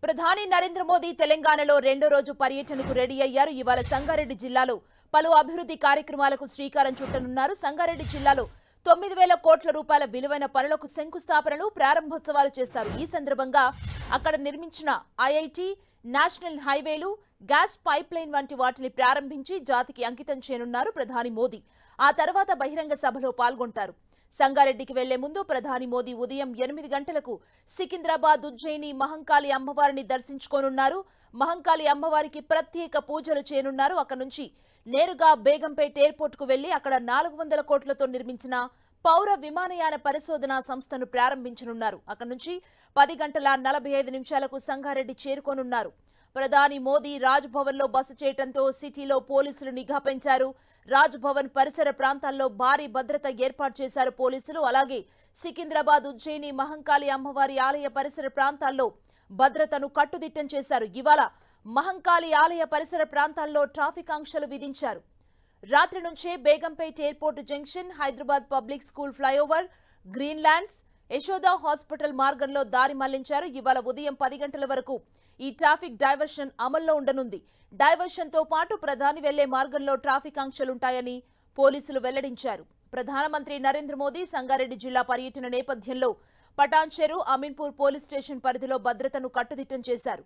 ప్రధాని నరేంద్ర మోదీ తెలంగాణలో రెండో రోజు పర్యటనకు రెడీ అయ్యారు. ఇవాళ సంగారెడ్డి జిల్లాలో పలు అభివృద్ధి కార్యక్రమాలకు శ్రీకారం చుట్టనున్నారు. సంగారెడ్డి జిల్లాలో 9,000 కోట్ల రూపాయల విలువైన పనులకు శంకుస్థాపనలు, ప్రారంభోత్సవాలు చేస్తారు. ఈ సందర్భంగా అక్కడ నిర్మించిన ఐఐటి, నేషనల్ హైవేలు, గ్యాస్ పైప్ లైన్ వంటి వాటిని ప్రారంభించి జాతికి అంకితం చేయనున్నారు ప్రధాని మోదీ. ఆ తర్వాత బహిరంగ సభలో పాల్గొంటారు. సంగారెడ్డికి వెళ్లే ముందు ప్రధాని మోదీ ఉదయం 8 గంటలకు సికింద్రాబాద్, ఉజ్జయిని మహంకాళి అమ్మవారిని దర్శించుకోనున్నారు. మహంకాళి అమ్మవారికి ప్రత్యేక పూజలు చేయనున్నారు. అక్కడి నుంచి నేరుగా బేగంపేట్ ఎయిర్పోర్ట్ కు వెళ్లి అక్కడ 400 కోట్లతో నిర్మించిన పౌర విమానయాన పరిశోధనా సంస్థను ప్రారంభించనున్నారు. అక్కడి నుంచి 10 గంటల 45 నిమిషాలకు సంగారెడ్డి చేరుకోనున్నారు. ప్రధాని మోదీ రాజ్ భవన్ లో బస చేయడంతో సిటీలో పోలీసులు నిఘా పెంచారు. రాజ్ భవన్ పరిసర ప్రాంతాల్లో భారీ భద్రత ఏర్పాటు చేశారు పోలీసులు. అలాగే సికింద్రాబాద్, ఉజ్జయిని మహంకాళి అమ్మవారి ఆలయ పరిసర ప్రాంతాల్లో భద్రతను కట్టుదిట్టం చేశారు. ఇవాళ మహంకాళి ఆలయ పరిసర ప్రాంతాల్లో ట్రాఫిక్ ఆంక్షలు విధించారు. రాత్రి నుంచే Begumpet airport junction, Hyderabad public school flyover, green lands, Yashoda hospital మార్గంలో దారి మళ్లించారు. ఇవాళ ఉదయం 10 గంటల వరకు ఈ ట్రాఫిక్ డైవర్షన్ అమల్లో ఉండనుంది. డైవర్షన్ తో పాటు ప్రధాని వెళ్లే మార్గంలో ట్రాఫిక్ ఆంక్షలుంటాయని పోలీసులు వెల్లడించారు. ప్రధానమంత్రి నరేంద్ర మోదీ సంగారెడ్డి జిల్లా పర్యటన నేపథ్యంలో పటాన్ చెరు, అమీన్పూర్ పోలీస్ స్టేషన్ పరిధిలో భద్రతను కట్టుదిట్టం చేశారు.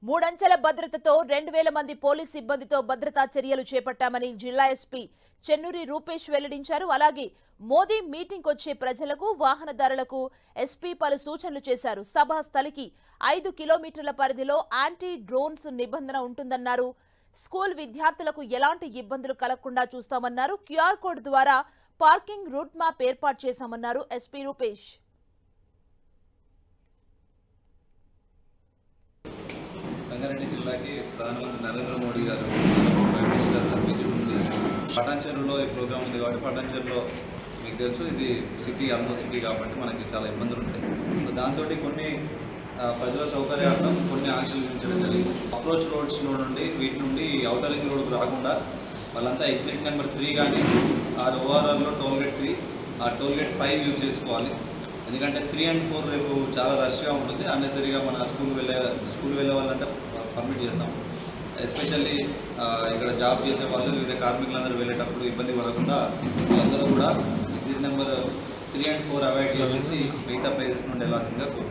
3 అంచెల భద్రతతో 2,000 మంది పోలీస్ సిబ్బందితో భద్రతా చర్యలు చేపట్టామని జిల్లా ఎస్పీ చెన్నూరి రూపేష్ వెల్లడించారు. అలాగే మోదీ మీటింగ్ వచ్చే ప్రజలకు, వాహనదారులకు ఎస్పీ పలు సూచనలు చేశారు. సభా స్థలికి 5 కిలోమీటర్ల పరిధిలో యాంటీ డ్రోన్స్ నిబంధన ఉంటుందన్నారు. స్కూల్ విద్యార్థులకు ఎలాంటి ఇబ్బందులు కలగకుండా చూస్తామన్నారు. క్యూఆర్ కోడ్ ద్వారా పార్కింగ్ రూట్ మ్యాప్ ఏర్పాటు చేశామన్నారు ఎస్పీ రూపేష్. సంగారెడ్డి జిల్లాకి ప్రధానమంత్రి నరేంద్ర మోడీ గారు విజిట్ ఉంది. పటాన్ చెరువులో ఈ ప్రోగ్రామ్ ఉంది కాబట్టి పటాన్ చెరువులో మీకు తెలుసు ఇది సిటీ, ఆల్మోస్ట్ సిటీ కాబట్టి మనకి చాలా ఇబ్బందులు ఉంటాయి. సో దాంతో కొన్ని ప్రజల సౌకర్యార్థం కొన్ని ఆంక్షలు విధించడం జరిగింది. అప్రోచ్ రోడ్స్లో నుండి వీటి నుండి ఔటర్ రింగ్ రోడ్కు రాకుండా వాళ్ళంతా ఎగ్జిట్ నెంబర్ 3 కానీ ఓఆర్ఆర్లో టోల్గేట్ 3, ఆ టోల్గేట్ 5 యూజ్ చేసుకోవాలి. ఎందుకంటే 3 and 4 రేపు చాలా రష్గా ఉంటుంది. అన్నెసరీగా మన స్కూల్ వెళ్ళే వాళ్ళంటే పర్మిట్ చేస్తాం. ఎస్పెషల్లీ ఇక్కడ జాబ్ చేసే వాళ్ళు, వివిధ కార్మికులందరూ వెళ్ళేటప్పుడు ఇబ్బంది పడకుండా వాళ్ళందరూ కూడా ఎగ్జిట్ నెంబర్ 3 and 4 అవాయిడ్ చేసేసి మిగతా ప్లేసెస్ నుండి వెళ్ళాల్సిందిగా కోరుకుంటున్నాం.